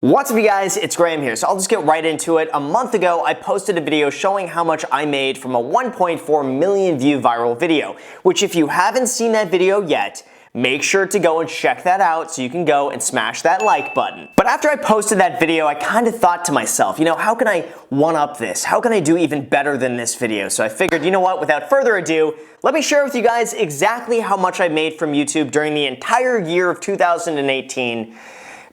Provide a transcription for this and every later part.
What's up you guys, it's Graham here, so I'll just get right into it. A month ago, I posted a video showing how much I made from a 1.4 million view viral video, which if you haven't seen that video yet, make sure to go and check that out so you can go and smash that like button. But after I posted that video, I kind of thought to myself, how can I one-up this? How can I do even better than this video? So I figured, you know what, without further ado, let me share with you guys exactly how much I made from YouTube during the entire year of 2018.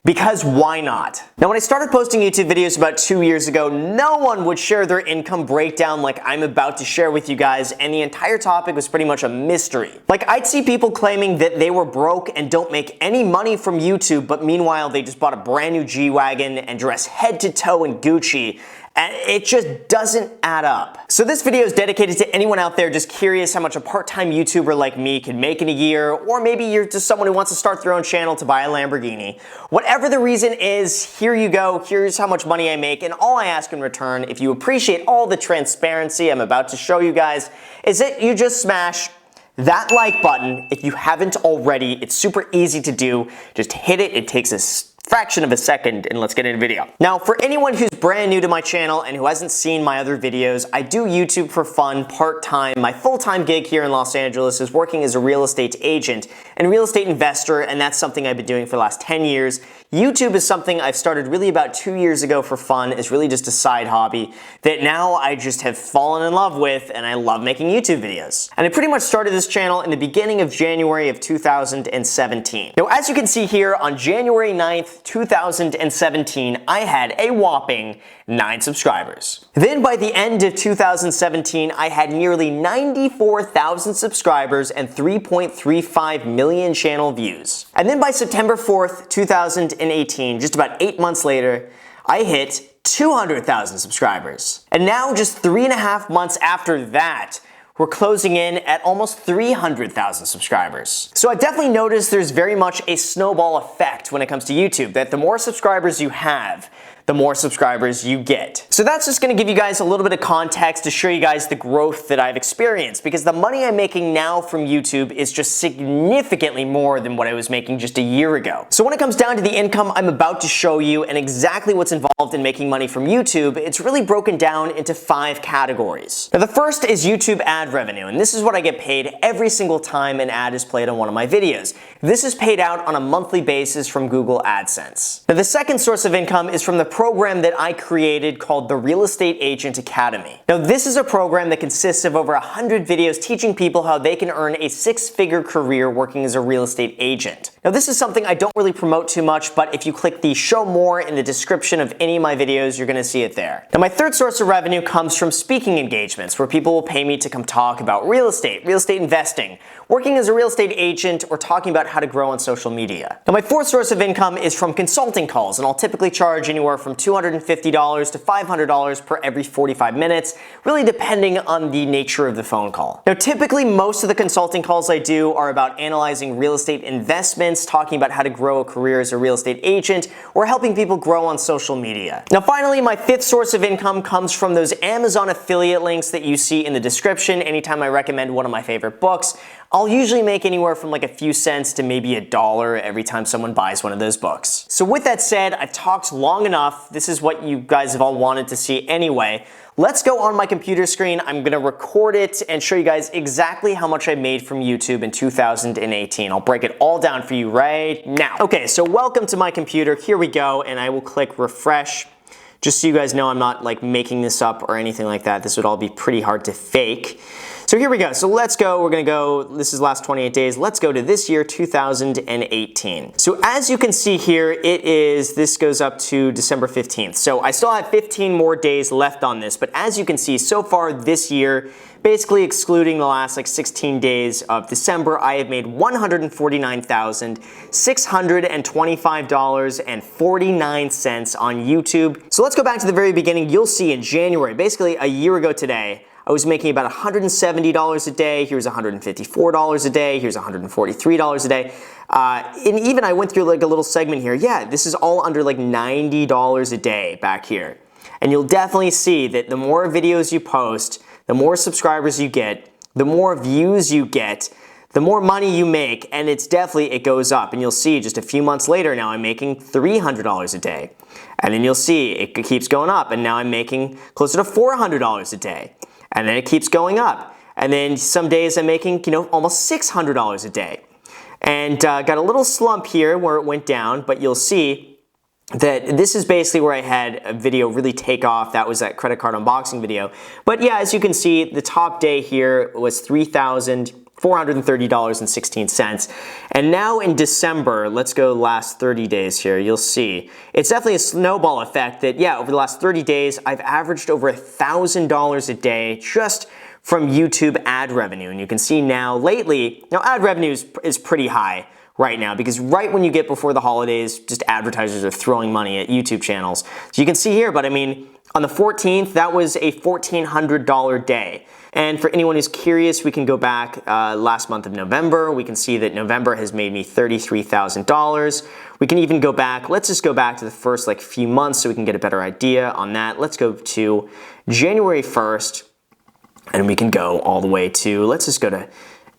Because why not? Now, when I started posting YouTube videos about 2 years ago, no one would share their income breakdown like I'm about to share with you guys, and the entire topic was pretty much a mystery. Like, I'd see people claiming that they were broke and don't make any money from YouTube, but meanwhile, they just bought a brand new G-Wagon and dress head to toe in Gucci. And it just doesn't add up. So this video is dedicated to anyone out there just curious how much a part-time YouTuber like me can make in a year, or maybe you're just someone who wants to start their own channel to buy a Lamborghini. Whatever the reason is, here you go, here's how much money I make, and all I ask in return, if you appreciate all the transparency I'm about to show you guys, is that you just smash that like button. If you haven't already, it's super easy to do. Just hit it, it takes a fraction of a second, and let's get into the video. Now, for anyone who's brand new to my channel and who hasn't seen my other videos, I do YouTube for fun, part-time. My full-time gig here in Los Angeles is working as a real estate agent and real estate investor, and that's something I've been doing for the last 10 years. YouTube is something I've started really about 2 years ago for fun. It's really just a side hobby that now I just have fallen in love with, and I love making YouTube videos. And I pretty much started this channel in the beginning of January of 2017. Now, as you can see here, on January 9th, 2017, I had a whopping 9 subscribers. Then by the end of 2017, I had nearly 94,000 subscribers and 3.35 million channel views. And then by September 4th, 2018, just about 8 months later, I hit 200,000 subscribers. And now, just 3.5 months after that, we're closing in at almost 300,000 subscribers. So I've definitely noticed there's very much a snowball effect when it comes to YouTube, that the more subscribers you have, the more subscribers you get. So that's just gonna give you guys a little bit of context to show you guys the growth that I've experienced, because the money I'm making now from YouTube is just significantly more than what I was making just a year ago. So when it comes down to the income I'm about to show you and exactly what's involved in making money from YouTube, it's really broken down into 5 categories. Now, the first is YouTube ad revenue, and this is what I get paid every single time an ad is played on one of my videos. This is paid out on a monthly basis from Google Adsense. Now, the second source of income is from the program that I created called the Real Estate Agent Academy. Now, this is a program that consists of over 100 videos teaching people how they can earn a 6-figure career working as a real estate agent. Now, this is something I don't really promote too much, but if you click the show more in the description of any of my videos, you're gonna see it there. Now, my third source of revenue comes from speaking engagements, where people will pay me to come talk about real estate investing, working as a real estate agent, or talking about how to grow on social media. Now, my fourth source of income is from consulting calls, and I'll typically charge anywhere from $250 to $500 per every 45 minutes, really depending on the nature of the phone call. Now, typically, most of the consulting calls I do are about analyzing real estate investments, talking about how to grow a career as a real estate agent, or helping people grow on social media. Now, finally, my fifth source of income comes from those Amazon affiliate links that you see in the description anytime I recommend one of my favorite books. I'll usually make anywhere from like a few cents to maybe $1 every time someone buys one of those books. So with that said, I've talked long enough. This is what you guys have all wanted to see anyway. Let's go on my computer screen. I'm gonna record it and show you guys exactly how much I made from YouTube in 2018. I'll break it all down for you right now. Okay, so welcome to my computer. Here we go, and I will click refresh. Just so you guys know, I'm not like making this up or anything like that. This would all be pretty hard to fake. So here we go. So let's go. We're gonna go, this is last 28 days. Let's go to this year, 2018. So as you can see here, this goes up to December 15th. So I still have 15 more days left on this, but as you can see, so far this year, basically excluding the last 16 days of December, I have made $149,625.49 on YouTube. So let's go back to the very beginning. You'll see in January, basically a year ago today, I was making about $170 a day. Here's $154 a day. Here's $143 a day. And even I went through like a little segment here. Yeah, this is all under like $90 a day back here. And you'll definitely see that the more videos you post, the more subscribers you get, the more views you get, the more money you make, and it goes up. And you'll see just a few months later now I'm making $300 a day. And then you'll see it keeps going up, and now I'm making closer to $400 a day. And then it keeps going up. And then some days I'm making, almost $600 a day. And got a little slump here where it went down, but you'll see that this is basically where I had a video really take off. That was that credit card unboxing video. But yeah, as you can see, the top day here was $3,430.16. And now in December, let's go last 30 days here, you'll see it's definitely a snowball effect that, yeah, over the last 30 days, I've averaged over $1,000 a day just from YouTube ad revenue. And you can see now lately, ad revenue is pretty high right now, because right when you get before the holidays, just advertisers are throwing money at YouTube channels. So you can see here, but I mean, on the 14th, that was a $1,400 day. And for anyone who's curious, we can go back last month of November. We can see that November has made me $33,000. We can even go back, let's just go back to the first few months so we can get a better idea on that. Let's go to January 1st, and we can go all the way to, let's just go to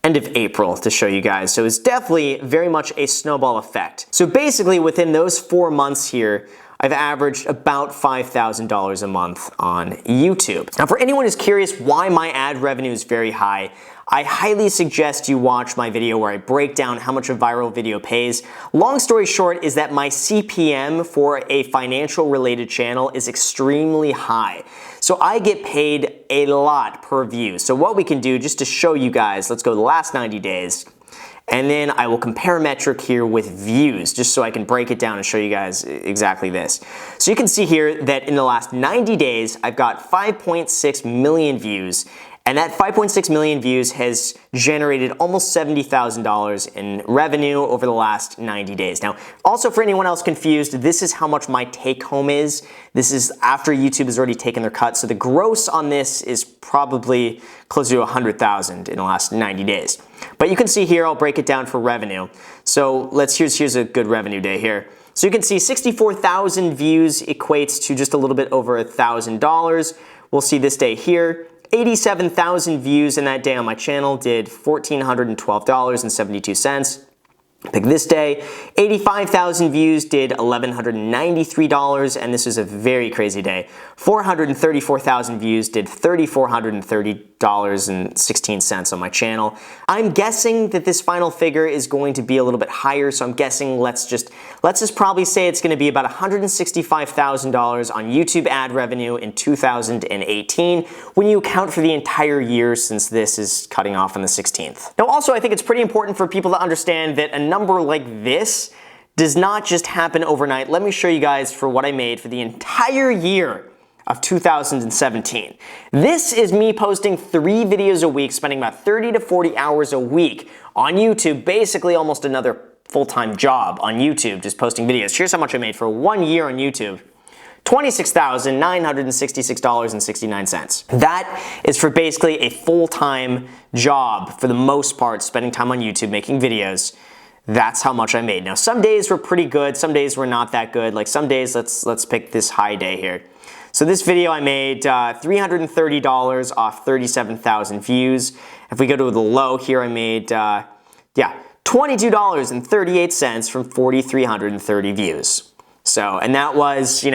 end of April to show you guys. So it's definitely very much a snowball effect. So basically within those 4 months here, I've averaged about $5,000 a month on YouTube. Now for anyone who's curious why my ad revenue is very high, I highly suggest you watch my video where I break down how much a viral video pays. Long story short is that my CPM for a financial related channel is extremely high. So I get paid a lot per view. So what we can do, just to show you guys, let's go the last 90 days. And then I will compare metric here with views, just so I can break it down and show you guys exactly this. So you can see here that in the last 90 days, I've got 5.6 million views. And that 5.6 million views has generated almost $70,000 in revenue over the last 90 days. Now, also for anyone else confused, this is how much my take home is. This is after YouTube has already taken their cut. So the gross on this is probably closer to 100,000 in the last 90 days. But you can see here, I'll break it down for revenue. So here's a good revenue day here. So you can see 64,000 views equates to just a little bit over $1,000. We'll see this day here. 87,000 views in that day on my channel did $1,412.72. Pick this day, 85,000 views did $1,193, and this is a very crazy day. 434,000 views did $3,430.16 on my channel. I'm guessing that this final figure is going to be a little bit higher, so I'm guessing let's just probably say it's going to be about $165,000 on YouTube ad revenue in 2018 when you account for the entire year, since this is cutting off on the 16th. Now also, I think it's pretty important for people to understand that a number like this does not just happen overnight. Let me show you guys for what I made for the entire year of 2017. This is me posting 3 videos a week, spending about 30 to 40 hours a week on YouTube, basically almost another full-time job on YouTube, just posting videos. Here's how much I made for 1 year on YouTube. $26,966.69. That is for basically a full-time job for the most part, spending time on YouTube making videos. That's how much I made. Now, some days were pretty good, some days were not that good. Like some days, let's pick this high day here. So this video I made $330 off 37,000 views. If we go to the low here, I made $22.38 from 4,330 views. So, and that was,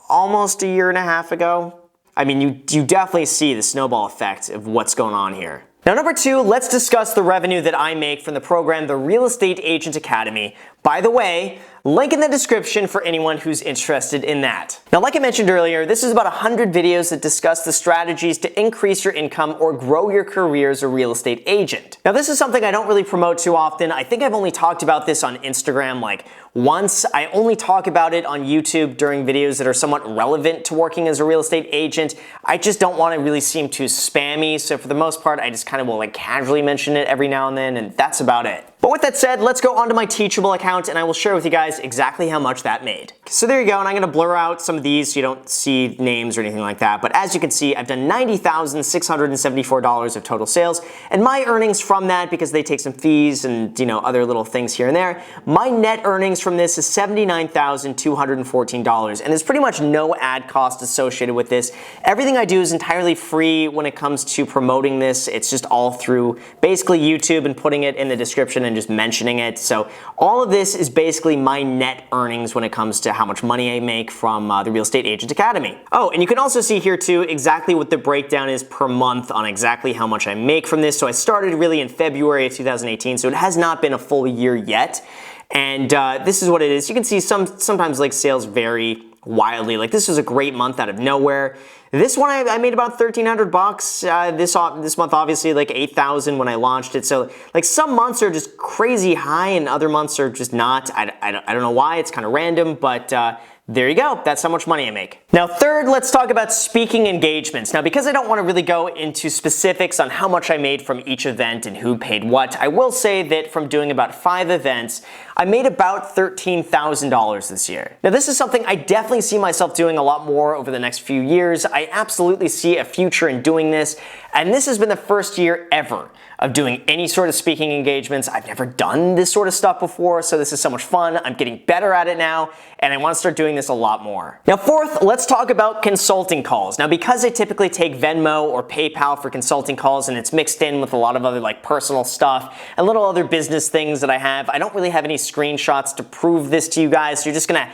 almost a year and a half ago. I mean, you definitely see the snowball effect of what's going on here. Now, number 2, let's discuss the revenue that I make from the program, the Real Estate Agent Academy. By the way, link in the description for anyone who's interested in that. Now, like I mentioned earlier, this is about 100 videos that discuss the strategies to increase your income or grow your career as a real estate agent. Now, this is something I don't really promote too often. I think I've only talked about this on Instagram once. I only talk about it on YouTube during videos that are somewhat relevant to working as a real estate agent. I just don't want to really seem too spammy, so for the most part, I just kind of will casually mention it every now and then, and that's about it. But with that said, let's go onto my Teachable account and I will share with you guys exactly how much that made. So there you go, and I'm going to blur out some of these so you don't see names or anything like that, but as you can see, I've done $90,674 of total sales, and my earnings from that, because they take some fees and other little things here and there, my net earnings from this is $79,214, and there's pretty much no ad cost associated with this. Everything I do is entirely free when it comes to promoting this. It's just all through basically YouTube and putting it in the description and just mentioning it. So all of this is basically my net earnings when it comes to how much money I make from the Real Estate Agent Academy. Oh, and you can also see here too exactly what the breakdown is per month on exactly how much I make from this. So I started really in February of 2018, so it has not been a full year yet. And this is what it is. You can see sometimes like sales vary wildly. Like this was a great month out of nowhere. This one I made about $1,300. This month obviously like 8,000 when I launched it. So like some months are just crazy high and other months are just not. I don't know why. It's kind of random, but there you go. That's how much money I make. Now, third, let's talk about speaking engagements. Now, because I don't want to really go into specifics on how much I made from each event and who paid what, I will say that from doing about 5 events, I made about $13,000 this year. Now, this is something I definitely see myself doing a lot more over the next few years. I absolutely see a future in doing this, and this has been the first year ever of doing any sort of speaking engagements. I've never done this sort of stuff before, so this is so much fun. I'm getting better at it now, and I want to start doing this a lot more. Now, fourth, let's talk about consulting calls. Now, because I typically take Venmo or PayPal for consulting calls, and it's mixed in with a lot of other like personal stuff and little other business things that I have, I don't really have any screenshots to prove this to you guys. So you're just gonna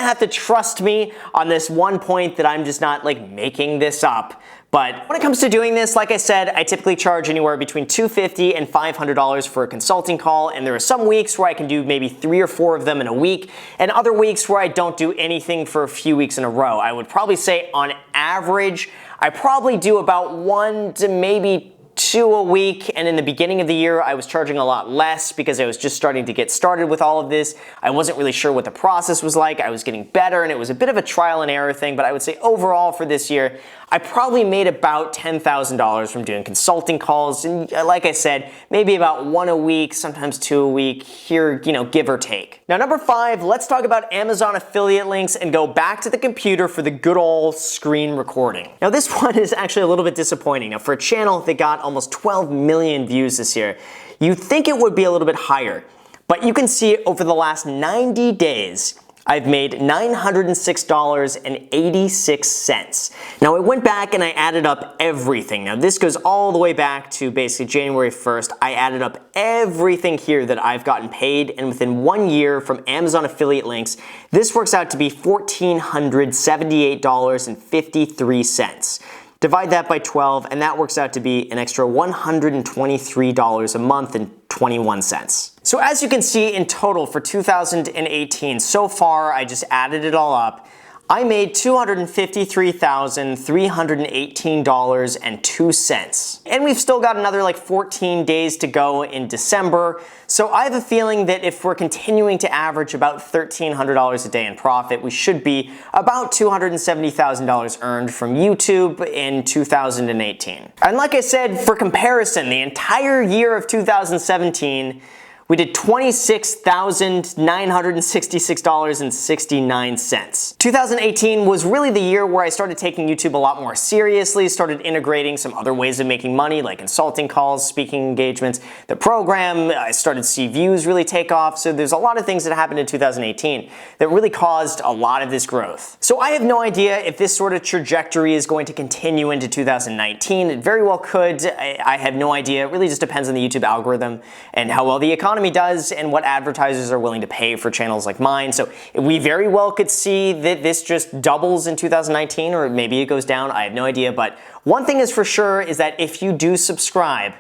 have to trust me on this one point that I'm just not like making this up. But when it comes to doing this, like I said, I typically charge anywhere between $250 and $500 for a consulting call, and there are some weeks where I can do maybe 3 or 4 of them in a week, and other weeks where I don't do anything for a few weeks in a row. I would probably say on average, I probably do about 1 to maybe 2 a week, and in the beginning of the year, I was charging a lot less because I was just starting to get started with all of this. I wasn't really sure what the process was like. I was getting better, and it was a bit of a trial and error thing, but I would say overall for this year, I probably made about $10,000 from doing consulting calls, and like I said, maybe about 1 a week, sometimes 2 a week, here, you know, give or take. Now, number 5, let's talk about Amazon affiliate links and go back to the computer for the good old screen recording. Now, this one is actually a little bit disappointing. Now, for a channel that got almost 12 million views this year, you'd think it would be a little bit higher, but you can see over the last 90 days, I've made $906.86. Now, I went back and I added up everything. Now, this goes all the way back to basically January 1st. I added up everything here that I've gotten paid, and within 1 year from Amazon affiliate links, this works out to be $1,478.53. Divide that by 12, and that works out to be an extra $123 a month and 21 cents. So as you can see in total for 2018, so far I just added it all up, I made $253,318.02. And we've still got another like 14 days to go in December. So I have a feeling that if we're continuing to average about $1,300 a day in profit, we should be about $270,000 earned from YouTube in 2018. And like I said, for comparison, the entire year of 2017, we did $26,966.69. 2018 was really the year where I started taking YouTube a lot more seriously, started integrating some other ways of making money like consulting calls, speaking engagements, the program. I started to see views really take off. So there's a lot of things that happened in 2018 that really caused a lot of this growth. So I have no idea if this sort of trajectory is going to continue into 2019. It very well could. I have no idea. It really just depends on the YouTube algorithm and how well the economy does and what advertisers are willing to pay for channels like mine. So we very well could see that this just doubles in 2019, or maybe it goes down. I have no idea. But one thing is for sure is that if you do subscribe,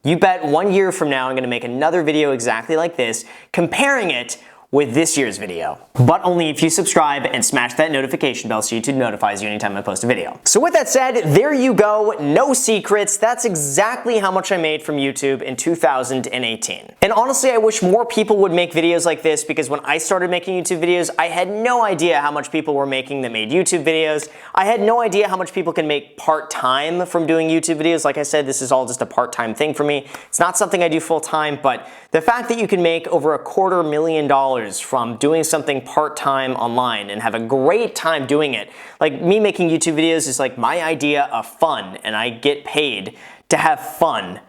you bet 1 year from now I'm going to make another video exactly like this, comparing it with this year's video. But only if you subscribe and smash that notification bell so YouTube notifies you anytime I post a video. So with that said, there you go, no secrets. That's exactly how much I made from YouTube in 2018. And honestly, I wish more people would make videos like this, because when I started making YouTube videos, I had no idea how much people were making that made YouTube videos. I had no idea how much people can make part-time from doing YouTube videos. Like I said, this is all just a part-time thing for me. It's not something I do full-time, but the fact that you can make over $250,000 from doing something part-time online and have a great time doing it. Like me making YouTube videos is like my idea of fun, and I get paid to have fun.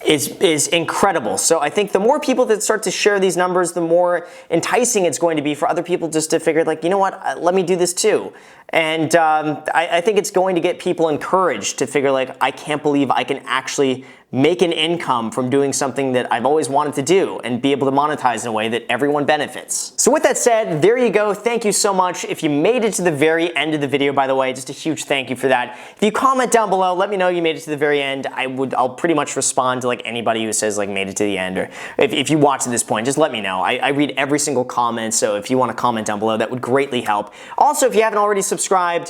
is incredible. So I think the more people that start to share these numbers, the more enticing it's going to be for other people just to figure like, you know what, let me do this too. And I think it's going to get people encouraged to figure like, I can't believe I can actually make an income from doing something that I've always wanted to do and be able to monetize in a way that everyone benefits. So with that said, there you go. Thank you so much. If you made it to the very end of the video, by the way, just a huge thank you for that. If you comment down below, let me know you made it to the very end. I'll pretty much respond to like anybody who says like made it to the end, or if you watch to this point, just let me know. I read every single comment, so if you want to comment down below, that would greatly help. Also, if you haven't already subscribe,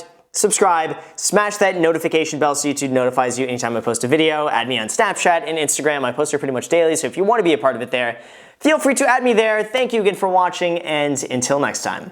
smash that notification bell so YouTube notifies you anytime I post a video. Add me on Snapchat and Instagram. I post there pretty much daily, so if you want to be a part of it there, feel free to add me there. Thank you again for watching, and until next time.